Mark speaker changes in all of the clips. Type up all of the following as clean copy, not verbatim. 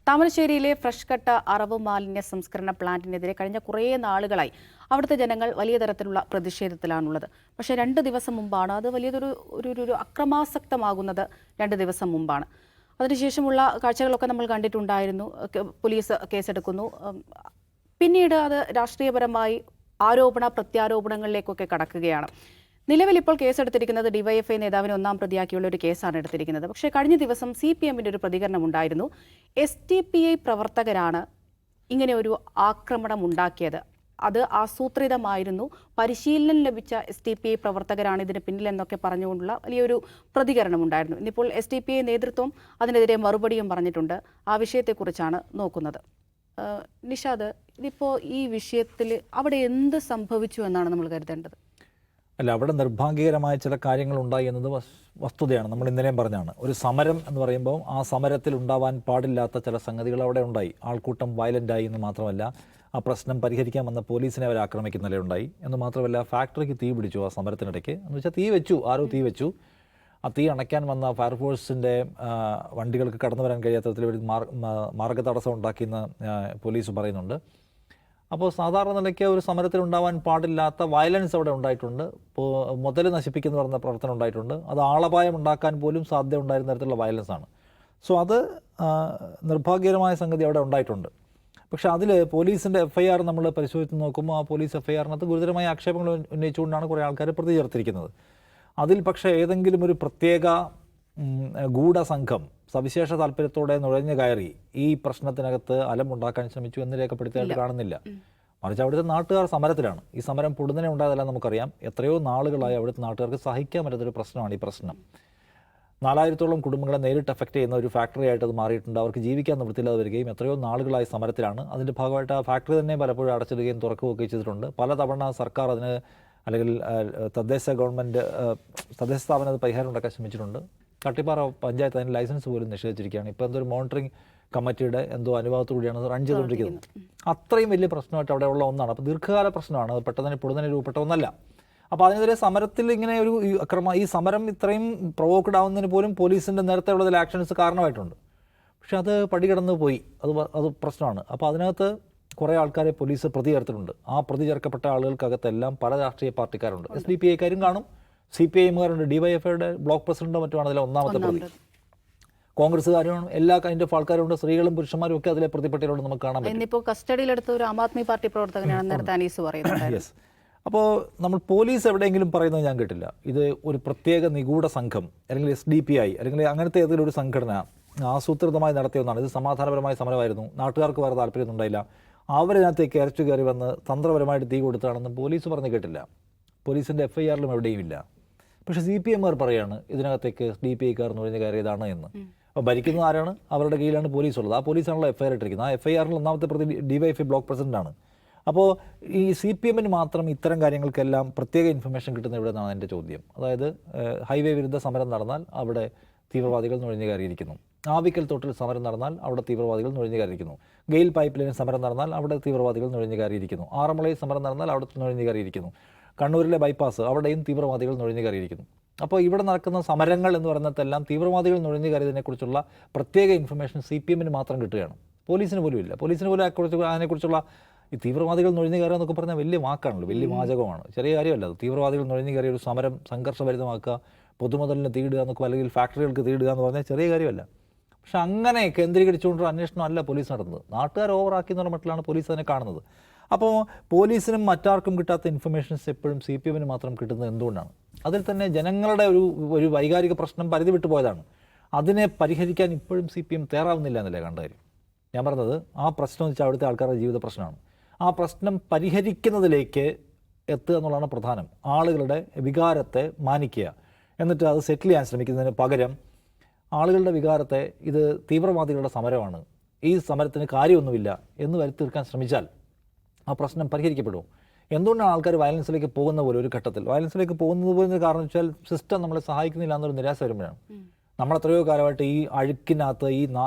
Speaker 1: താമരശ്ശേരിയിലെ fresh കട്ട അറവ് മാലിന്യ സംസ്കരണ പ്ലാന്റിനെതിരെ കഴിഞ്ഞ കുറേ നാളുകളായി അവിടുത്തെ ജനങ്ങൾ വലിയ തരത്തിലുള്ള പ്രതിഷേധത്തിലാണുള്ളത്. പക്ഷേ 2 ദിവസം മുമ്പാണ് അത് വലിയൊരു അക്രമാസക്തമാകുന്നത്. 2 ദിവസം മുമ്പാണ്. അതിനുശേഷമുള്ള കാഴ്ചകളൊക്കെ നമ്മൾ കണ്ടിട്ടുണ്ടായിരുന്നു. പോലീസ് കേസെടുക്കുന്നു. പിന്നീട് അത് രാഷ്ട്രീയപരമായി പ്രത്യാരോപണങ്ങളിലേക്കൊക്കെ കടക്കുകയാണ്. നിലവിൽ ഇപ്പോൾ കേസെടുത്തിരിക്കുന്നത് ഡിവൈഎഫ്ഐ നേതാവിനെ 1-ാം പ്രതിയാക്കിയുള്ള ഒരു കേസാണ് എടുത്തിരിക്കുന്നത്. പക്ഷേ കഴിഞ്ഞ ദിവസം CPM-ന്റെ ഒരു പ്രതികരണം ഉണ്ടായിരുന്നു. SDPI പ്രവർത്തകരാണ് ഇങ്ങനെ ഒരു ആക്രമണം ഉണ്ടാക്കിയത്, അത് ആസൂത്രിതമായിരുന്നു, പരിശീലനം ലഭിച്ച SDPI പ്രവർത്തകരാണ് ഇതിന് പിന്നിലെന്നൊക്കെ പറഞ്ഞുകൊണ്ടുള്ള വലിയൊരു പ്രതികരണം ഉണ്ടായിരുന്നു. ഇന്നിപ്പോൾ SDPI നേതൃത്വം അതിനെതിരെ മറുപടിയും പറഞ്ഞിട്ടുണ്ട്. ആ വിഷയത്തെക്കുറിച്ചാണ് നോക്കുന്നത്. നിഷാദ്, ഇതിപ്പോൾ ഈ വിഷയത്തിൽ അവിടെ എന്ത് സംഭവിച്ചു എന്നാണ് നമ്മൾ കരുതേണ്ടത്?
Speaker 2: അല്ല, അവിടെ നിർഭാഗ്യകരമായ ചില കാര്യങ്ങളുണ്ടായി എന്നത് വസ്തുതയാണ്. നമ്മൾ ഇന്നലെയും പറഞ്ഞാണ്, ഒരു സമരം എന്ന് പറയുമ്പോൾ ആ സമരത്തിൽ ഉണ്ടാവാൻ പാടില്ലാത്ത ചില സംഗതികൾ അവിടെ ഉണ്ടായി. ആൾക്കൂട്ടം വയലൻ്റായി എന്ന് മാത്രമല്ല, ആ പ്രശ്നം പരിഹരിക്കാൻ വന്ന പോലീസിനെ അവർ ആക്രമിക്കുന്ന നിലയുണ്ടായി എന്ന് മാത്രമല്ല, ഫാക്ടറിക്ക് തീ പിടിച്ചു ആ സമരത്തിനിടയ്ക്ക്. എന്ന് വെച്ചാൽ തീ വെച്ചു, ആരോ തീ വെച്ചു. ആ തീ അണയ്ക്കാൻ വന്ന ഫയർഫോഴ്സിൻ്റെ വണ്ടികൾക്ക് കടന്നു വരാൻ കഴിയാത്ത തരത്തിൽ ഒരു മാർഗ തടസ്സം ഉണ്ടാക്കിയെന്ന് പോലീസ് പറയുന്നുണ്ട്. അപ്പോൾ സാധാരണ നിലയ്ക്ക് ഒരു സമരത്തിൽ ഉണ്ടാവാൻ പാടില്ലാത്ത വയലൻസ് അവിടെ ഉണ്ടായിട്ടുണ്ട്. ഇപ്പോൾ മുതൽ നശിപ്പിക്കുന്ന പറഞ്ഞ പ്രവർത്തനം ഉണ്ടായിട്ടുണ്ട്. അത് ആളപായം ഉണ്ടാക്കാൻ പോലും സാധ്യത ഉണ്ടായിരുന്ന തരത്തിലുള്ള വയലൻസാണ്. സോ അത് നിർഭാഗ്യകരമായ സംഗതി അവിടെ ഉണ്ടായിട്ടുണ്ട്. പക്ഷേ അതിൽ പോലീസിൻ്റെ FIR നമ്മൾ പരിശോധിച്ച് നോക്കുമ്പോൾ ആ പോലീസ് FIR-നകത്ത് ഗുരുതരമായ ആക്ഷേപങ്ങൾ ഉന്നയിച്ചുകൊണ്ടാണ് കുറേ ആൾക്കാർ പ്രതി ചേർത്തിരിക്കുന്നത്. അതിൽ പക്ഷേ ഏതെങ്കിലും ഒരു പ്രത്യേക ഗൂഢസംഘം സവിശേഷ താല്പര്യത്തോടെ നുഴഞ്ഞു കയറി ഈ പ്രശ്നത്തിനകത്ത് അലമുണ്ടാക്കാൻ ശ്രമിച്ചു എന്ന് രേഖപ്പെടുത്തിയായിട്ട് കാണുന്നില്ല. മറിച്ച് അവിടുത്തെ നാട്ടുകാർ സമരത്തിലാണ്. ഈ സമരം പൊടുന്നനെ ഉണ്ടായതല്ല, നമുക്കറിയാം. എത്രയോ നാളുകളായി അവിടുത്തെ നാട്ടുകാർക്ക് സഹിക്കാൻ പറ്റാത്തൊരു പ്രശ്നമാണ് ഈ പ്രശ്നം. 4000-ഓളം കുടുംബങ്ങളെ നേരിട്ട് എഫക്റ്റ് ചെയ്യുന്ന ഒരു ഫാക്ടറി ആയിട്ട് അത് മാറിയിട്ടുണ്ട്. അവർക്ക് ജീവിക്കാൻ നിവൃത്തിയില്ലാതെ വരികയും എത്രയോ നാളുകളായി സമരത്തിലാണ്. അതിൻ്റെ ഭാഗമായിട്ട് ആ ഫാക്ടറി തന്നെ പലപ്പോഴും അടച്ചിടുകയും തുറക്കുകയൊക്കെ ചെയ്തിട്ടുണ്ട്. പലതവണ സർക്കാർ അതിന് അല്ലെങ്കിൽ തദ്ദേശ സ്ഥാപനം അത് പരിഹാരം ഉണ്ടാക്കാൻ ശ്രമിച്ചിട്ടുണ്ട്. കട്ടിപ്പാറ പഞ്ചായത്ത് അതിന് ലൈസൻസ് പോലും നിഷേധിച്ചിരിക്കുകയാണ്. ഇപ്പോൾ എന്തൊരു മോണിറ്ററിംഗ് കമ്മിറ്റിയുടെ കൂടിയാണ് അത് റൺ ചെയ്തുകൊണ്ടിരിക്കുന്നത്. അത്രയും വലിയ പ്രശ്നമായിട്ട് അവിടെ ഉള്ള ഒന്നാണ്. അപ്പോൾ ദീർഘകാല പ്രശ്നമാണ്, അത് പെട്ടെന്ന് പൊടുന്നതിന് രൂപപ്പെട്ട ഒന്നല്ല. അപ്പോൾ അതിനെതിരെ സമരത്തിൽ ഇങ്ങനെ ഒരു ഈ സമരം ഇത്രയും പ്രൊവോക്ഡ് ആവുന്നതിന് പോലും പോലീസിൻ്റെ നേരത്തെ ഉള്ള ചില ആക്ഷൻസ് കാരണമായിട്ടുണ്ട്. പക്ഷെ അത് പടികടന്ന് പോയി, അത് പ്രശ്നമാണ്. അപ്പോൾ അതിനകത്ത് കുറേ ആൾക്കാരെ പോലീസ് പ്രതി ചേർത്തിട്ടുണ്ട്. ആ പ്രതി ചേർക്കപ്പെട്ട ആളുകൾക്കകത്തെല്ലാം പല രാഷ്ട്രീയ പാർട്ടിക്കാരുണ്ട്. SDPI-കാരും കാണും, CPI-എമ്മുകാരുണ്ട്, DYFI-യുടെ ബ്ലോക്ക് പ്രസിഡന്റോ മറ്റുമാണ് അതിലെ ഒന്നാമത്തെ പ്രതി. കോൺഗ്രസ്സുകാരും എല്ലാ കൈൻഡ് ഓഫ് ആൾക്കാരുണ്ട്, സ്ത്രീകളും പുരുഷന്മാരും ഒക്കെ അതിലെ പ്രതിപട്ടികളുണ്ട്, നമുക്ക് കാണാൻ പറ്റും.
Speaker 1: ഇന്നിപ്പോൾ കസ്റ്റഡിയിലെടുത്ത ഒരു ആം ആദ്മി പാർട്ടി പ്രവർത്തകനാണ് നേരത്തെ അനീസ് പറയുന്നത്.
Speaker 2: യെസ്. അപ്പോൾ നമ്മൾ പോലീസ് എവിടെയെങ്കിലും പറയുന്നത് ഞാൻ കേട്ടില്ല. ഇത് ഒരു പ്രത്യേക നിഗൂഢ സംഘം അല്ലെങ്കിൽ SDPI അല്ലെങ്കിൽ അങ്ങനത്തെ ഏതെങ്കിലും ഒരു സംഘടന ആസൂത്രിതമായി നടത്തിയ ഒന്നാണ്. ഇത് സമാധാനപരമായ സമരമായിരുന്നു, നാട്ടുകാർക്ക് വേറെ താല്പര്യമൊന്നും ഉണ്ടായില്ല, അവരതിനകത്തേക്ക് അരച്ചു കയറി വന്ന് തന്ത്രപരമായിട്ട് തീ കൊടുത്താണെന്ന് പോലീസ് പറഞ്ഞ് കേട്ടില്ല. പോലീസിൻ്റെ FIR-ലും എവിടെയും ഇല്ല. പക്ഷേ CPM-കാർ പറയാണ് ഇതിനകത്തേക്ക് SDPI-കാർ നുഴഞ്ഞു കയറിയതാണ് എന്ന്. അപ്പോൾ ഭരിക്കുന്നത് ആരാണ്? അവരുടെ കീഴിലാണ് പോലീസ് ഉള്ളത്. ആ പോലീസാണല്ലോ FIR ഇട്ടിരിക്കുന്നത്. ആ FIR-ൽ ഒന്നാമത്തെ പ്രതി DYFI ബ്ലോക്ക് പ്രസിഡന്റാണ്. അപ്പോൾ ഈ CPM-ന് മാത്രം ഇത്തരം കാര്യങ്ങൾക്കെല്ലാം പ്രത്യേക ഇൻഫർമേഷൻ കിട്ടുന്ന ഇവിടെ നിന്നാണ് എൻ്റെ ചോദ്യം. അതായത് ഹൈവേ വിരുദ്ധ സമരം നടന്നാൽ അവിടെ തീവ്രവാദികൾ നുഴഞ്ഞു കയറിയിരിക്കുന്നു. ആവിക്കൽ തോട്ടിൽ സമരം നടന്നാൽ അവിടെ തീവ്രവാദികൾ നുഴഞ്ഞു കയറിയിരിക്കുന്നു. ഗെയിൽ പൈപ്പ് ലൈൻ സമരം നടന്നാൽ അവിടെ തീവ്രവാദികൾ നുഴഞ്ഞു കയറിയിരിക്കുന്നു. ആറന്മുളയിൽ സമരം നടന്നാൽ അവിടെ നുഴഞ്ഞു കയറിയിരിക്കുന്നു. കണ്ണൂരിലെ ബൈപ്പാസ് അവിടെയും തീവ്രവാദികൾ നുഴഞ്ഞു കയറിയിരിക്കുന്നു. അപ്പോൾ ഇവിടെ നടക്കുന്ന സമരങ്ങൾ എന്ന് പറയുന്നതെല്ലാം തീവ്രവാദികൾ നുഴഞ്ഞു കയറിയതിനെക്കുറിച്ചുള്ള പ്രത്യേക ഇൻഫർമേഷൻ CPM-ന് മാത്രം കിട്ടുകയാണ്, പോലീസിന് പോലും ഇല്ല. പോലീസിന് പോലും അതിനെക്കുറിച്ചുള്ള ഈ തീവ്രവാദികൾ നുഴഞ്ഞു കയറുക എന്നൊക്കെ പറഞ്ഞാൽ വലിയ വാക്കാണല്ലോ, വലിയ വാചകമാണ്, ചെറിയ കാര്യമല്ല അത്. തീവ്രവാദികൾ നുഴഞ്ഞു കയറിയ ഒരു സമരം സംഘർഷഭരിതമാക്കുക, പൊതുമുതലിന് തീയിടുക എന്നൊക്കെ, അല്ലെങ്കിൽ ഫാക്ടറികൾക്ക് തീയിടുക എന്ന് പറഞ്ഞാൽ ചെറിയ കാര്യമല്ല. പക്ഷെ അങ്ങനെ കേന്ദ്രീകരിച്ചുകൊണ്ടൊരു അന്വേഷണം അല്ല പോലീസ് നടന്നത്. നാട്ടുകാർ ഓവറാക്കി എന്ന് പറഞ്ഞ മട്ടിലാണ് പോലീസ് അതിനെ കാണുന്നത്. അപ്പോൾ പോലീസിനും മറ്റാർക്കും കിട്ടാത്ത ഇൻഫർമേഷൻസ് എപ്പോഴും CPM-ന് മാത്രം കിട്ടുന്നത് എന്തുകൊണ്ടാണ്? അതിൽ തന്നെ ജനങ്ങളുടെ ഒരു വൈകാരിക പ്രശ്നം പരിധി വിട്ടു പോയതാണ്. അതിനെ പരിഹരിക്കാൻ ഇപ്പോഴും CPM തയ്യാറാവുന്നില്ല എന്നല്ലേ കണ്ട കാര്യം. ഞാൻ പറഞ്ഞത് ആ പ്രശ്നം എന്ന് വെച്ചാൽ അവിടുത്തെ ആൾക്കാരുടെ ജീവിത പ്രശ്നമാണ്. ആ പ്രശ്നം പരിഹരിക്കുന്നതിലേക്ക് എത്തുക എന്നുള്ളതാണ് പ്രധാനം. ആളുകളുടെ വികാരത്തെ മാനിക്കുക, എന്നിട്ട് അത് സെറ്റിൽ ചെയ്യാൻ ശ്രമിക്കുന്നതിന് പകരം ആളുകളുടെ വികാരത്തെ ഇത് തീവ്രവാദികളുടെ സമരമാണ്, ഈ സമരത്തിന് കാര്യമൊന്നുമില്ല എന്ന് വരുത്തി തീർക്കാൻ ശ്രമിച്ചാൽ ആ പ്രശ്നം പരിഹരിക്കപ്പെടുമോ? എന്തുകൊണ്ടാണ് ആൾക്കാർ വയലൻസിലേക്ക് പോകുന്ന പോലെ ഒരു ഘട്ടത്തിൽ വയലൻസിലേക്ക് പോകുന്നത് പോലെ കാരണം വെച്ചാൽ സിസ്റ്റം നമ്മളെ സഹായിക്കുന്നില്ല എന്നൊരു നിരാശ വരുമ്പോഴാണ്. നമ്മൾ എത്രയോ കാലമായിട്ട് ഈ അഴുക്കിനകത്ത്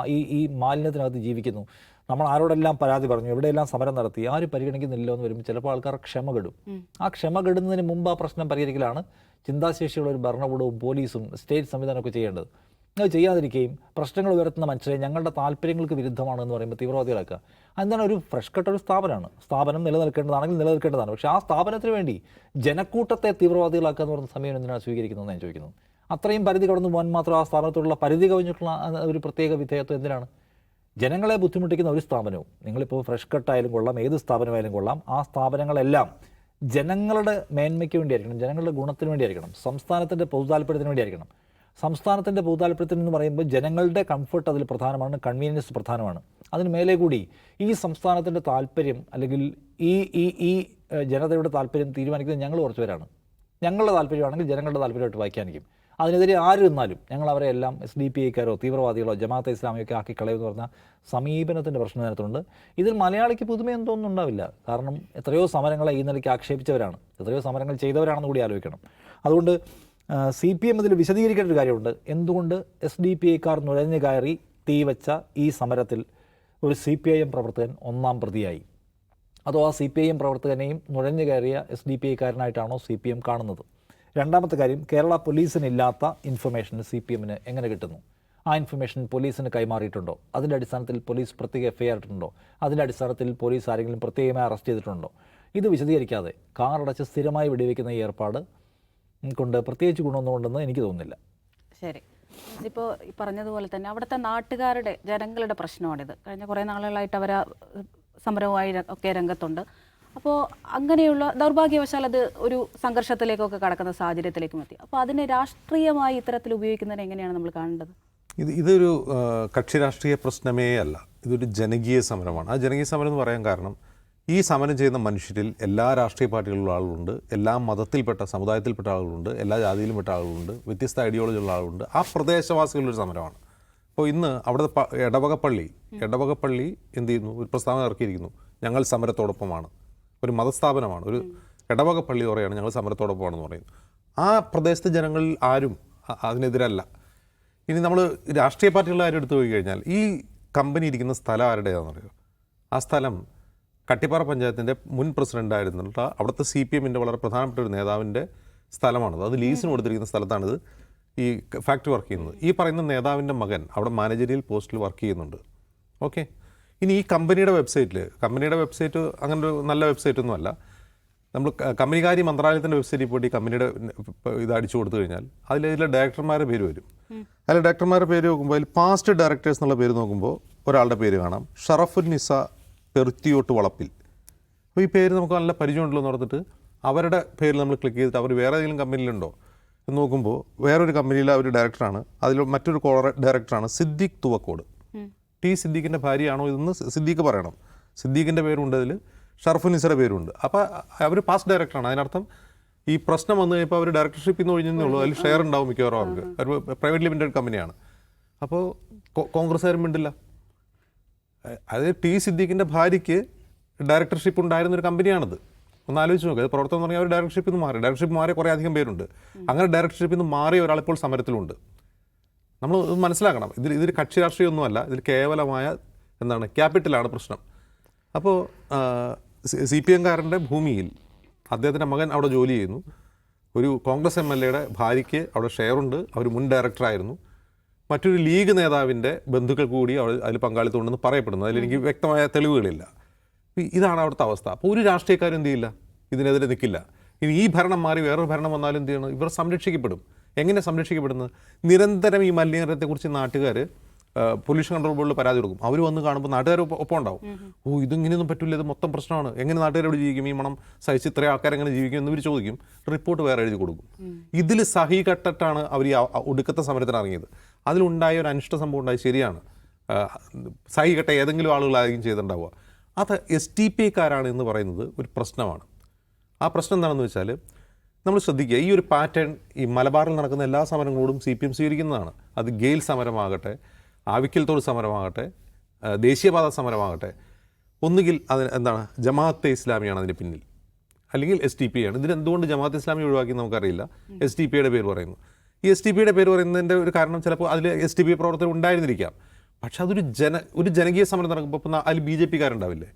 Speaker 2: ഈ മാലിന്യത്തിനകത്ത് ജീവിക്കുന്നു. നമ്മൾ ആരോടെല്ലാം പരാതി പറഞ്ഞു, എവിടെയെല്ലാം സമരം നടത്തി, ആരും പരിഗണിക്കുന്നില്ലോ എന്ന് വരുമ്പോൾ ചിലപ്പോൾ ആൾക്കാർ ക്ഷമ കെടും. ആ ക്ഷമ കെടുന്നതിന് മുമ്പ് ആ പ്രശ്നം പരിഹരിക്കലാണ് ചിന്താശേഷിയുള്ള ഒരു ഭരണകൂടവും പോലീസും സ്റ്റേറ്റ് സംവിധാനമൊക്കെ ചെയ്യേണ്ടത്. അത് ചെയ്യാതിരിക്കുകയും പ്രശ്നങ്ങൾ ഉയർത്തുന്ന മനുഷ്യരെ ഞങ്ങളുടെ താല്പര്യങ്ങൾക്ക് വിരുദ്ധമാണെന്ന് പറയുമ്പോൾ തീവ്രവാദികളാക്കുക. എന്താണ് ഒരു ഫ്രഷ് കട്ട് ഒരു സ്ഥാപനമാണ്, സ്ഥാപനം നിലനിൽക്കേണ്ടതാണെങ്കിൽ നിലനിൽക്കേണ്ടതാണ്. പക്ഷേ ആ സ്ഥാപനത്തിന് വേണ്ടി ജനക്കൂട്ടത്തെ തീവ്രവാദികളാക്കുക എന്ന് പറയുന്ന സമയം എന്തിനാണ് സ്വീകരിക്കുന്നതെന്ന് ഞാൻ ചോദിക്കുന്നത്. അത്രയും പരിധി കടന്നു പോകാൻ മാത്രം ആ സ്ഥാപനത്തോടുള്ള പരിധി കവിഞ്ഞിട്ടുള്ള ഒരു പ്രത്യേക വിധേയത്വം എന്തിനാണ്? ജനങ്ങളെ ബുദ്ധിമുട്ടിക്കുന്ന ഒരു സ്ഥാപനവും, നിങ്ങളിപ്പോൾ ഫ്രഷ് കട്ടായാലും കൊള്ളാം, ഏത് സ്ഥാപനമായാലും കൊള്ളാം, ആ സ്ഥാപനങ്ങളെല്ലാം ജനങ്ങളുടെ മേന്മയ്ക്ക് വേണ്ടിയായിരിക്കണം, ജനങ്ങളുടെ ഗുണത്തിന് വേണ്ടിയായിരിക്കണം, സംസ്ഥാനത്തിൻ്റെ പൊതുതാൽപര്യത്തിന് വേണ്ടിയായിരിക്കണം. സംസ്ഥാനത്തിൻ്റെ പൊതുതാൽപര്യത്തിന് എന്ന് പറയുമ്പോൾ ജനങ്ങളുടെ കംഫർട്ട് അതിൽ പ്രധാനമാണ്, കൺവീനിയൻസ് പ്രധാനമാണ്. അതിന് മേലെ കൂടി ഈ സംസ്ഥാനത്തിൻ്റെ താല്പര്യം അല്ലെങ്കിൽ ഈ ഈ ഈ ജനതയുടെ താല്പര്യം തീരുമാനിക്കുന്നത് ഞങ്ങൾ കുറച്ച് പേരാണ്. ഞങ്ങളുടെ താല്പര്യമാണെങ്കിൽ ജനങ്ങളുടെ താല്പര്യമായിട്ട് വ്യാഖ്യാനിക്കും. അതിനെതിരെ ആര് നിന്നാലും ഞങ്ങൾ അവരെ എല്ലാം SDPIക്കാരോ തീവ്രവാദികളോ ജമാഅത്തെ ഇസ്ലാമിയൊക്കെ ആക്കി കളയുമെന്ന് പറഞ്ഞ സമീപനത്തിൻ്റെ പ്രശ്നം നേരത്തുണ്ട്. ഇതിൽ മലയാളിക്ക് പുതുമയൊന്നും തോന്നുന്നുണ്ടാവില്ല. കാരണം എത്രയോ സമരങ്ങളെ ഈ നിലയ്ക്ക് ആക്ഷേപിച്ചവരാണ്, എത്രയോ സമരങ്ങൾ ചെയ്തവരാണെന്ന് കൂടി ആലോചിക്കണം. അതുകൊണ്ട് CPM ഇതിൽ വിശദീകരിക്കേണ്ട ഒരു കാര്യമുണ്ട്. എന്തുകൊണ്ട് SDPIക്കാർ നുഴഞ്ഞു കയറി തീവച്ച ഈ സമരത്തിൽ ഒരു CPIM പ്രവർത്തകൻ ഒന്നാം പ്രതിയായി? അതോ ആ CPIM പ്രവർത്തകനെയും നുഴഞ്ഞു കയറിയ SDPIക്കാരനായിട്ടാണോ CPM കാണുന്നത്? രണ്ടാമത്തെ കാര്യം, കേരള പോലീസിനില്ലാത്ത ഇൻഫർമേഷൻ CPMന് എങ്ങനെ കിട്ടുന്നു? ആ ഇൻഫർമേഷൻ പോലീസിന് കൈമാറിയിട്ടുണ്ടോ? അതിൻ്റെ അടിസ്ഥാനത്തിൽ പോലീസ് പ്രത്യേക FIR ഇട്ടിട്ടുണ്ടോ? അതിൻ്റെ അടിസ്ഥാനത്തിൽ പോലീസ് ആരെങ്കിലും പ്രത്യേകമായി അറസ്റ്റ് ചെയ്തിട്ടുണ്ടോ? ഇത് വിശദീകരിക്കാതെ കാറടച്ച് സ്ഥിരമായി വെടിവെക്കുന്ന ഈ ഏർപ്പാട് കൊണ്ട് പ്രത്യേകിച്ച് ഗുണമൊന്നും ഉണ്ടെന്ന് എനിക്ക് തോന്നുന്നില്ല.
Speaker 1: ശരി, ഇപ്പോൾ ഈ പറഞ്ഞതുപോലെ തന്നെ അവിടുത്തെ നാട്ടുകാരുടെ, ജനങ്ങളുടെ പ്രശ്നമാണിത്. കഴിഞ്ഞ കുറേ നാളുകളായിട്ട് അവർ സമരവുമായി ഒക്കെ രംഗത്തുണ്ട്. അപ്പോൾ അങ്ങനെയുള്ള ദൗർഭാഗ്യവശാൽ അത് ഒരു സംഘർഷത്തിലേക്കൊക്കെ കടക്കുന്ന സാഹചര്യത്തിലേക്കും എത്തി. അപ്പോൾ അതിനെ രാഷ്ട്രീയമായി ഇത്തരത്തിൽ ഉപയോഗിക്കുന്നതിന് എങ്ങനെയാണ് നമ്മൾ കാണേണ്ടത്?
Speaker 3: ഇതൊരു കക്ഷി രാഷ്ട്രീയ പ്രശ്നമേ അല്ല, ഇതൊരു ജനകീയ സമരമാണ്. ആ ജനകീയ സമരം എന്ന് പറയാൻ കാരണം, ഈ സമരം ചെയ്യുന്ന മനുഷ്യരിൽ എല്ലാ രാഷ്ട്രീയ പാർട്ടികളിലുള്ള ആളുകളുണ്ട്, എല്ലാ മതത്തിൽപ്പെട്ട സമുദായത്തിൽപ്പെട്ട ആളുകളുണ്ട്, എല്ലാ ജാതിയിലും പെട്ട ആളുകളുണ്ട്, വ്യത്യസ്ത ഐഡിയോളജിയുള്ള ആളുകളുണ്ട്. ആ പ്രദേശവാസികളുടെ ഒരു സമരമാണ്. അപ്പോൾ ഇന്ന് അവിടുത്തെ ഇടവകപ്പള്ളി എന്ത് ചെയ്യുന്നു? ഒരു പ്രസ്താവന ഇറക്കിയിരിക്കുന്നു, ഞങ്ങൾ സമരത്തോടൊപ്പമാണ്. ഒരു മതസ്ഥാപനമാണ്, ഒരു ഇടവകപ്പള്ളി പറയുകയാണ് ഞങ്ങൾ സമരത്തോടൊപ്പമാണെന്ന് പറയുന്നു. ആ പ്രദേശത്തെ ജനങ്ങളിൽ ആരും അതിനെതിരല്ല. ഇനി നമ്മൾ രാഷ്ട്രീയ പാർട്ടികളുടെ കാര്യം എടുത്തു പോയി കഴിഞ്ഞാൽ, ഈ കമ്പനി ഇരിക്കുന്ന സ്ഥലം ആരുടേതാണെന്ന് പറയുക? ആ സ്ഥലം കട്ടിപ്പാറ പഞ്ചായത്തിൻ്റെ മുൻ പ്രസിഡൻ്റായിരുന്നിട്ട് അവിടുത്തെ CPMൻ്റെ വളരെ പ്രധാനപ്പെട്ട ഒരു നേതാവിൻ്റെ സ്ഥലമാണത്. അത് ലീസിന് കൊടുത്തിരിക്കുന്ന സ്ഥലത്താണിത് ഈ ഫാക്ടറി വർക്ക് ചെയ്യുന്നത്. ഈ പറയുന്ന നേതാവിൻ്റെ മകൻ അവിടെ മാനേജറിയൽ പോസ്റ്റിൽ വർക്ക് ചെയ്യുന്നുണ്ട്. ഓക്കെ, ഇനി ഈ കമ്പനിയുടെ വെബ്സൈറ്റ് അങ്ങനെ ഒരു നല്ല വെബ്സൈറ്റൊന്നുമല്ല. നമ്മൾ കമ്പനികാര്യ മന്ത്രാലയത്തിൻ്റെ വെബ്സൈറ്റിൽ പോയിട്ട് ഈ കമ്പനിയുടെ ഇത് അടിച്ചു കൊടുത്തു കഴിഞ്ഞാൽ അതിലെ ഡയറക്ടർമാരുടെ പേര് വരും. അതിൽ ഡയറക്ടർമാരുടെ പേര് നോക്കുമ്പോൾ അതിൽ പാസ്റ്റ് ഡയറക്ടേഴ്സ് എന്നുള്ള പേര് നോക്കുമ്പോൾ ഒരാളുടെ പേര് കാണാം, ഷറഫുന്നിസ പെറുത്തിയോട്ട് വളപ്പിൽ. അപ്പോൾ ഈ പേര് നമുക്ക് നല്ല പരിചയമുണ്ടല്ലോ എന്ന് പറഞ്ഞിട്ട് അവരുടെ പേരിൽ നമ്മൾ ക്ലിക്ക് ചെയ്തിട്ട് അവർ വേറെ ഏതെങ്കിലും കമ്പനിയിലുണ്ടോ എന്ന് നോക്കുമ്പോൾ വേറൊരു കമ്പനിയിലെ ഒരു ഡയറക്ടറാണ്. അതിൽ മറ്റൊരു ഡയറക്ടറാണ് സിദ്ദീഖ് തുവക്കോട്. T സിദ്ദീഖിൻ്റെ ഭാര്യയാണോ ഇതെന്ന് സിദ്ദീഖ് പറയണം. സിദ്ദീഖിൻ്റെ പേരുണ്ട്, അതിൽ ഷറഫുന്നിസയുടെ പേരുണ്ട്. അപ്പോൾ അവർ പാസ്റ്റ് ഡയറക്ടറാണ്. അതിനർത്ഥം ഈ പ്രശ്നം വന്നു കഴിഞ്ഞപ്പോൾ അവർ ഡയറക്ടർഷിപ്പിൽ നിന്ന് ഒഴിഞ്ഞേ ഉള്ളൂ. അതിൽ ഷെയർ ഉണ്ടാവും മിക്കവാറും അവർക്ക്. ഒരു പ്രൈവറ്റ് ലിമിറ്റഡ് കമ്പനിയാണ്. അപ്പോൾ കോൺഗ്രസ്സുകാരും മിണ്ടില്ല. അത് T സിദ്ദീഖിൻ്റെ ഭാര്യയ്ക്ക് ഡയറക്ടർഷിപ്പ് ഉണ്ടായിരുന്നൊരു കമ്പനിയാണത്. ഒന്ന് ആലോചിച്ച് നോക്കുക. അത് പ്രവർത്തനം എന്ന് പറഞ്ഞാൽ അവർ ഡയറക്ടർഷിപ്പിൽ നിന്ന് മാറി. ഡയറക്ടർഷിപ്പ് മാറിയ കുറേ അധികം പേരുണ്ട്. അങ്ങനെ ഡയറക്ടർഷിപ്പിൽ നിന്ന് മാറിയ ഒരാളിപ്പോൾ സമരത്തിലുണ്ട്. നമ്മൾ മനസ്സിലാക്കണം, ഇതിൽ കക്ഷി രാഷ്ട്രീയമൊന്നുമല്ല, ഇതിൽ കേവലമായ ക്യാപിറ്റലാണ് പ്രശ്നം. അപ്പോൾ CPMകാരൻ്റെ ഭൂമിയിൽ അദ്ദേഹത്തിൻ്റെ മകൻ അവിടെ ജോലി ചെയ്യുന്നു. ഒരു കോൺഗ്രസ് MLAയുടെ ഭാര്യയ്ക്ക് അവിടെ ഷെയറുണ്ട്. അവർ മുൻ ഡയറക്ടറായിരുന്നു. മറ്റൊരു ലീഗ് നേതാവിൻ്റെ ബന്ധുക്കൾ കൂടി അതിൽ പങ്കാളിത്തമുണ്ടെന്ന് പറയപ്പെടുന്നു. അതിലെനിക്ക് വ്യക്തമായ തെളിവുകളില്ല. ഇതാണ് അവിടുത്തെ അവസ്ഥ. അപ്പോൾ ഒരു രാഷ്ട്രീയക്കാരും എന്ത് ചെയ്യില്ല, ഇതിനെതിരെ നിൽക്കില്ല. ഇനി ഈ ഭരണം മാറി വേറൊരു ഭരണം വന്നാലും എന്ത് ചെയ്യണം? ഇവർ സംരക്ഷിക്കപ്പെടും. എങ്ങനെ സംരക്ഷിക്കപ്പെടുന്നത്? നിരന്തരം ഈ മലിനീകരണത്തെക്കുറിച്ച് നാട്ടുകാർ പൊല്യൂഷൻ കൺട്രോൾ ബോർഡിൽ പരാതി കൊടുക്കും. അവർ വന്ന് കാണുമ്പോൾ നാട്ടുകാർ ഒപ്പം ഉണ്ടാവും. ഇതിങ്ങനെയൊന്നും പറ്റില്ല, ഇത് മൊത്തം പ്രശ്നമാണ്, എങ്ങനെ നാട്ടുകാരോട് ജീവിക്കും, ഈ മണം സഹിച്ച് ഇത്രയും ആൾക്കാർ എങ്ങനെ ജീവിക്കും എന്ന് ഇവർ ചോദിക്കും. റിപ്പോർട്ട് വേറെ എഴുതി കൊടുക്കും. ഇതിൽ സഹി കെട്ടിട്ടാണ് അവർ ഈ ഒടുക്കത്തെ സമരത്തിന് ഇറങ്ങിയത്. അതിലുണ്ടായ ഒരു അനിഷ്ട സംഭവം ഉണ്ടായി, ശരിയാണ്. സഹി കെട്ട ഏതെങ്കിലും ആളുകളായിരിക്കും ചെയ്തിട്ടുണ്ടാവുക. അത് STPക്കാരാണ് എന്ന് പറയുന്നത് ഒരു പ്രശ്നമാണ്. ആ പ്രശ്നം എന്താണെന്ന് വെച്ചാൽ, നമ്മൾ ശ്രദ്ധിക്കുക, ഈ ഒരു പാറ്റേൺ ഈ മലബാറിൽ നടക്കുന്ന എല്ലാ സമരങ്ങളോടും CPM സ്വീകരിക്കുന്നതാണ്. അത് ഗെയിൽ സമരമാകട്ടെ, ആവിക്കൽ തോട് സമരമാകട്ടെ, ദേശീയപാത സമരമാകട്ടെ, ഒന്നുകിൽ ജമാഅത്തെ ഇസ്ലാമിയാണ് അതിന് പിന്നിൽ, അല്ലെങ്കിൽ STPI ആണ്. ഇതിനെന്തുകൊണ്ട് ജമാഅത്തെ ഇസ്ലാമി ഒഴിവാക്കി നമുക്കറിയില്ല. STPയുടെ പേര് പറയുന്നു. ഈ STPയുടെ പേര് പറയുന്നതിൻ്റെ ഒരു കാരണം ചിലപ്പോൾ അതിൽ STPI പ്രവർത്തകർ ഉണ്ടായിരുന്നിരിക്കാം. പക്ഷെ അതൊരു ജനകീയ സമരം നടക്കുമ്പോൾ അതിൽ BJPക്കാരുണ്ടാവില്ലേ?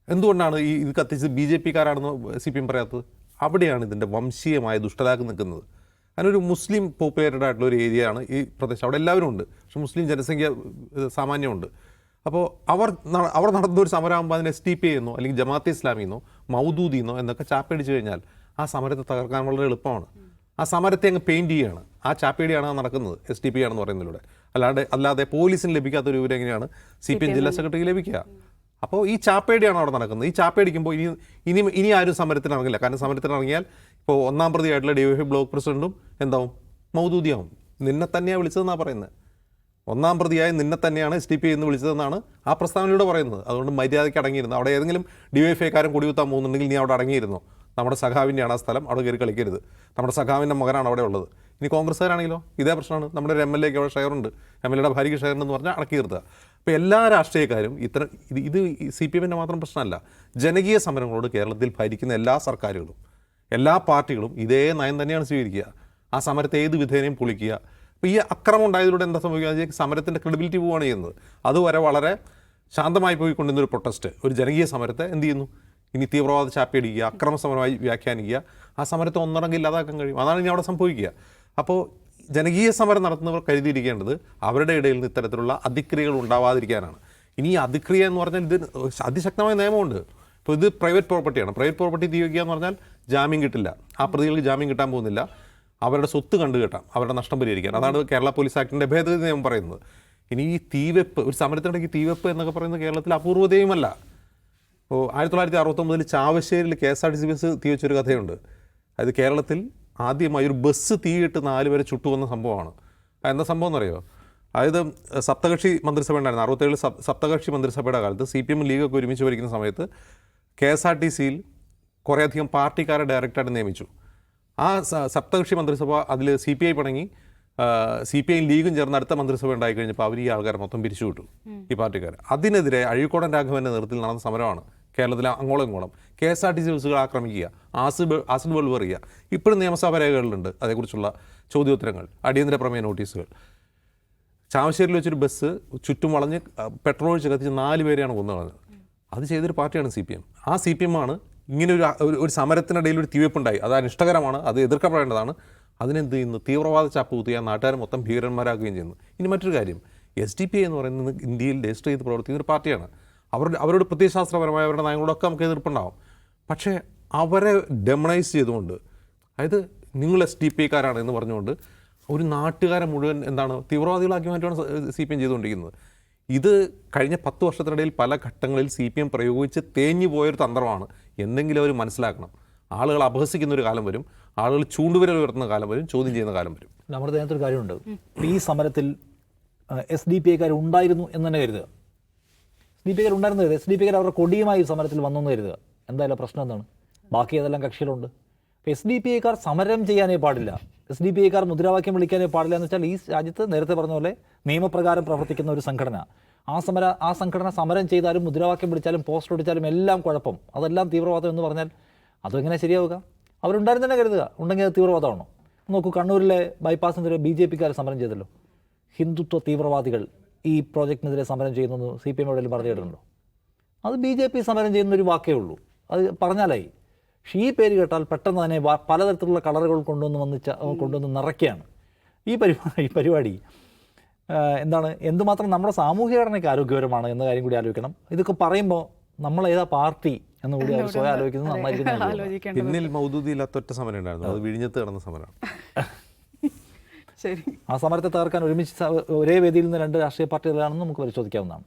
Speaker 3: എന്തുകൊണ്ടാണ് ഇത് കത്തിച്ച് BJPക്കാരാണെന്ന് CPM പറയാത്തത്? അവിടെയാണ് ഇതിൻ്റെ വംശീയമായ ദുഷ്ടലാക്ക് നിൽക്കുന്നത്. അതിനൊരു മുസ്ലിം പോപ്പുലേറ്റഡ് ആയിട്ടുള്ള ഒരു ഏരിയ ആണ് ഈ പ്രദേശം. അവിടെ എല്ലാവരും ഉണ്ട്, പക്ഷെ മുസ്ലിം ജനസംഖ്യ സാമാന്യമുണ്ട്. അപ്പോൾ അവർ നടന്ന ഒരു സമരമാകുമ്പോൾ അതിന് SDPI എന്നോ അല്ലെങ്കിൽ ജമാഅത്തെ ഇസ്ലാമിന്നോ മൗദൂദിന്നോ എന്നൊക്കെ ചാപ്പടിച്ചു കഴിഞ്ഞാൽ ആ സമരത്തെ തകർക്കാൻ വളരെ എളുപ്പമാണ്. ആ സമരത്തെ അങ്ങ് പെയിൻറ്റ് ചെയ്യുകയാണ്. ആ ചാപ്പേടിയാണ് നടക്കുന്നത് SDPI ആണെന്ന് പറയുന്നതിലൂടെ. അല്ലാതെ പോലീസിന് ലഭിക്കാത്തൊരു വിവരം എങ്ങനെയാണ് CPM ജില്ലാ സെക്രട്ടറിക്ക് ലഭിക്കുക? അപ്പോൾ ഈ ചാപ്പേടിയാണ് അവിടെ നടക്കുന്നത്. ഈ ചാപ്പേടിക്കുമ്പോൾ ഇനി ആരും സമരത്തിന് ഇറങ്ങില്ല. കാരണം സമരത്തിന് ഇറങ്ങിയാൽ ഇപ്പോൾ ഒന്നാം പ്രതിയായിട്ടുള്ള DYFI ബ്ലോക്ക് പ്രസിഡന്റും എന്താവും, മൗദൂദിയാവും. നിന്നെ തന്നെയാണ് വിളിച്ചതെന്നാണ് പറയുന്നത്. ഒന്നാം പ്രതിയായി നിന്നെ തന്നെയാണ് SDPI എന്ന് വിളിച്ചതെന്നാണ് ആ പ്രസ്താവനയിലൂടെ പറയുന്നത്. അതുകൊണ്ട് മര്യാദയ്ക്ക് അടങ്ങിയിരുന്നു. അവിടെ ഏതെങ്കിലും DYFI-കാരൻ കൊടികുത്താൻ പോകുന്നുണ്ടെങ്കിൽ നീ അവിടെ അടങ്ങിയിരുന്നോ? നമ്മുടെ സഖാവിൻ്റെയാണ് ആ സ്ഥലം, അവിടെ കയറി കളിക്കരുത്. നമ്മുടെ സഖാവിൻ്റെ മകനാണ് അവിടെ ഉള്ളത്. ഇനി കോൺഗ്രസ്സുകാരാണെങ്കിലോ ഇതേ പ്രശ്നമാണ്. നമ്മുടെ ഒരു MLA-ക്ക് അവിടെ ഷെയറുണ്ട്, MLA-യുടെ ഭാര്യയ്ക്ക് ഷെയറുണ്ടെന്ന് പറഞ്ഞാൽ അടക്കി നിർത്തുക. അപ്പോൾ എല്ലാ രാഷ്ട്രീയക്കാരും ഇത് CPM-ൻ്റെ മാത്രം പ്രശ്നമല്ല. ജനകീയ സമരങ്ങളോട് കേരളത്തിൽ ഭരിക്കുന്ന എല്ലാ സർക്കാരുകളും എല്ലാ പാർട്ടികളും ഇതേ നയം തന്നെയാണ് സ്വീകരിക്കുക. ആ സമരത്തെ ഏത് വിധേനയും പൊളിക്കുക. അപ്പോൾ ഈ അക്രമം ഉണ്ടായതിലൂടെ എന്താ സംഭവിക്കുക? സമരത്തിൻ്റെ ക്രെഡിബിലിറ്റി പോവുകയാണ് ചെയ്യുന്നത്. അതുവരെ വളരെ ശാന്തമായി പോയിക്കൊണ്ടിരുന്നൊരു പ്രൊട്ടസ്റ്റ്, ഒരു ജനകീയ സമരത്തെ എന്ത് ചെയ്യുന്നു? ഇനി തീവ്രവാദ ചാപ്പയടിക്കുക, അക്രമ സമരമായി വ്യാഖ്യാനിക്കുക, ആ സമരത്തെ ഒന്നടങ്ക് ഇല്ലാതാക്കാൻ കഴിയും. അതാണ് ഇനി അവിടെ സംഭവിക്കുക. അപ്പോൾ ജനകീയ സമരം നടത്തുന്നവർ കരുതിയിരിക്കേണ്ടത് അവരുടെ ഇടയിൽ നിന്ന് ഇത്തരത്തിലുള്ള അതിക്രിയകൾ ഉണ്ടാവാതിരിക്കാനാണ്. ഇനി ഈ അതിക്രിയ എന്ന് പറഞ്ഞാൽ ഇത് അതിശക്തമായ നിയമമുണ്ട്. ഇപ്പോൾ ഇത് പ്രൈവറ്റ് പ്രോപ്പർട്ടിയാണ്. പ്രൈവറ്റ് പ്രോപ്പർട്ടി തീവയ്ക്കുക എന്ന് പറഞ്ഞാൽ ജാമ്യം കിട്ടില്ല. ആ പ്രതികൾക്ക് ജാമ്യം കിട്ടാൻ പോകുന്നില്ല. അവരുടെ സ്വത്ത് കണ്ടുകെട്ടാം, അവരുടെ നഷ്ടം പരിഹരിക്കാൻ. അതാണ് കേരള പോലീസ് ആക്ടിൻ്റെ ഭേദഗതി നിയമം പറയുന്നത്. ഇനി ഈ തീവെപ്പ്, ഒരു സമരത്തിനിടയ്ക്ക് തീവെപ്പ് എന്നൊക്കെ പറയുന്നത് കേരളത്തിൽ അപൂർവതയുമല്ല. ഇപ്പോൾ 1969 ചാവശ്ശേരിയിൽ KSRTC ബസ് തീവച്ചൊരു കഥയുണ്ട്. അതായത് കേരളത്തിൽ ആദ്യമായി ഒരു ബസ് തീയിട്ട് 4 പേരെ ചുട്ടുവന്ന സംഭവമാണ്. എന്താ സംഭവം എന്നറിയോ? അതായത് സപ്തകക്ഷി മന്ത്രിസഭ ഉണ്ടായിരുന്നു. 67 സപ്തകക്ഷി മന്ത്രിസഭയുടെ കാലത്ത് CPM ലീഗൊക്കെ ഒരുമിച്ച് ഭരിക്കുന്ന സമയത്ത് KSRTC-യിൽ കുറേയധികം പാർട്ടിക്കാരെ ഡയറക്റ്റായിട്ട് നിയമിച്ചു. ആ സപ്തകക്ഷി മന്ത്രിസഭ അതിൽ CPI പിണങ്ങി CPI ലീഗും ചേർന്ന് അടുത്ത മന്ത്രിസഭ ഉണ്ടായി കഴിഞ്ഞപ്പോൾ അവർ ഈ ആൾക്കാരെ മൊത്തം പിരിച്ചു വിട്ടു, ഈ പാർട്ടിക്കാർ. അതിനെതിരെ അഴീക്കോടൻ രാഘവൻ്റെ നേതൃത്വത്തിൽ നടന്ന സമരമാണ് കേരളത്തിലെ അങ്ങോളം ഇങ്ങോളം. KSRTC ബസ്സുകൾ ആക്രമിക്കുക, ആസിഡ് ബൾബ് എറിയുക. ഇപ്പോഴും നിയമസഭാ രേഖകളിലുണ്ട് അതേക്കുറിച്ചുള്ള ചോദ്യോത്തരങ്ങൾ, അടിയന്തര പ്രമേയ നോട്ടീസുകൾ. ചാവശ്ശേരിയിൽ വെച്ചൊരു ബസ് ചുറ്റും വളഞ്ഞ് പെട്രോൾ ഒഴിച്ച് കത്തിച്ച് 4 പേരെയാണ് കൊന്നു കളഞ്ഞത്. അത് ചെയ്തൊരു പാർട്ടിയാണ് CPM. ആ CPM ആണ് ഇങ്ങനെ ഒരു സമരത്തിനിടയിൽ ഒരു തീവെപ്പുണ്ടായി. അത് അനിഷ്ടകരമാണ്, അത് എതിർക്കപ്പെടേണ്ടതാണ്. അതിനെന്ത് ചെയ്യുന്നു? തീവ്രവാദ ചാപ്പ് കുത്തിയാൽ നാട്ടുകാരെ മൊത്തം ഭീകരന്മാരാക്കുകയും ചെയ്യുന്നു. ഇനി മറ്റൊരു കാര്യം, SDPI എന്ന് പറയുന്നത് ഇന്ത്യയിൽ രജിസ്റ്റർ ചെയ്ത് പ്രവർത്തിക്കുന്ന ഒരു പാർട്ടിയാണ്. അവരോട് പ്രത്യയശാസ്ത്രപരമായ അവരുടെ നയങ്ങളോടൊക്കെ നമുക്ക് എതിർപ്പുണ്ടാവും. പക്ഷേ അവരെ ഡെമണൈസ് ചെയ്തുകൊണ്ട്, അതായത് നിങ്ങൾ SDPI-കാരാണ് എന്ന് പറഞ്ഞുകൊണ്ട് ഒരു നാട്ടുകാരെ മുഴുവൻ എന്താണ് തീവ്രവാദികളാക്കി മാറ്റുകയാണ് CPM ചെയ്തുകൊണ്ടിരിക്കുന്നത്. ഇത് കഴിഞ്ഞ 10 വർഷത്തിനിടയിൽ പല ഘട്ടങ്ങളിൽ CPM പ്രയോഗിച്ച് തേഞ്ഞു പോയൊരു തന്ത്രമാണ്. എന്തെങ്കിലും അവർ മനസ്സിലാക്കണം. ആളുകൾ അപഹസിക്കുന്ന ഒരു കാലം വരും, ആളുകൾ ചൂണ്ടുവിരൽ ഉയർത്തുന്ന കാലം വരും, ചോദ്യം ചെയ്യുന്ന കാലം വരും.
Speaker 2: നമ്മുടെ അതിനകത്തൊരു കാര്യമുണ്ട്. ഈ സമരത്തിൽ SDPI-കാർ ഉണ്ടായിരുന്നു എന്ന് തന്നെ കരുതുക. SDPI-കാർ ഉണ്ടായിരുന്നു കരുതുക. SDPI-കാർ അവരുടെ കൊടിയുമായി സമരത്തിൽ വന്നെന്ന് കരുതുക. എന്തായാലും പ്രശ്നം എന്താണ്? ബാക്കി ഏതെല്ലാം കക്ഷികളുണ്ട്. അപ്പോൾ SDPI-കാർ സമരം ചെയ്യാനേ പാടില്ല, SDPI-കാർ മുദ്രാവാക്യം വിളിക്കാനേ പാടില്ല എന്ന് വെച്ചാൽ ഈ രാജ്യത്ത് നേരത്തെ പറഞ്ഞ പോലെ നിയമപ്രകാരം പ്രവർത്തിക്കുന്ന ഒരു സംഘടന, ആ സംഘടന സമരം ചെയ്താലും മുദ്രാവാക്യം വിളിച്ചാലും പോസ്റ്റർ ഒടിച്ചാലും എല്ലാം കുഴപ്പം, അതെല്ലാം തീവ്രവാദം എന്ന് പറഞ്ഞാൽ അതെങ്ങനെ ശരിയാവുക? അവരുണ്ടായിരുന്നു തന്നെ കരുതുക. ഉണ്ടെങ്കിൽ അത് തീവ്രവാദമാണോ? നോക്കൂ, കണ്ണൂരിലെ ബൈപ്പാസിനെതിരെ BJP-കാർ സമരം ചെയ്തല്ലോ. ഹിന്ദുത്വ തീവ്രവാദികൾ ഈ പ്രോജക്റ്റിനെതിരെ സമരം ചെയ്യുന്നു CPM എവിടെയെങ്കിലും പറഞ്ഞു കേട്ടിട്ടുണ്ടോ? അത് BJP സമരം ചെയ്യുന്നൊരു വാക്കേ ഉള്ളൂ, അത് പറഞ്ഞാലായി. പക്ഷേ ഈ പേര് കേട്ടാൽ പെട്ടെന്ന് തന്നെ പലതരത്തിലുള്ള കളറുകൾ കൊണ്ടുവന്ന് നിറയ്ക്കുകയാണ് ഈ പരിപാടി. എന്താണ്, എന്തുമാത്രം നമ്മുടെ സാമൂഹ്യ ഘടനയ്ക്ക് ആരോഗ്യകരമാണ് എന്ന കാര്യം കൂടി ആലോചിക്കണം. ഇതൊക്കെ പറയുമ്പോൾ നമ്മൾ ഏതാ പാർട്ടി എന്ന് കൂടി അവർ സ്വയം ആലോചിക്കുന്നത് നന്നായിരിക്കും.
Speaker 3: പിന്നിൽ മൗദൂദിയില്ലാത്ത ഒറ്റ സമരം ഉണ്ടായിരുന്നു, അത് വിഴിഞ്ഞത്ത് നടന്ന സമരമാണ്.
Speaker 1: ശരി,
Speaker 2: ആ സമരത്തെ തകർക്കാൻ ഒരുമിച്ച് ഒരേ വേദിയിൽ നിന്ന് 2 രാഷ്ട്രീയ പാർട്ടികളാണെന്ന് നമുക്ക് പരിശോധിക്കാവുന്നതാണ്.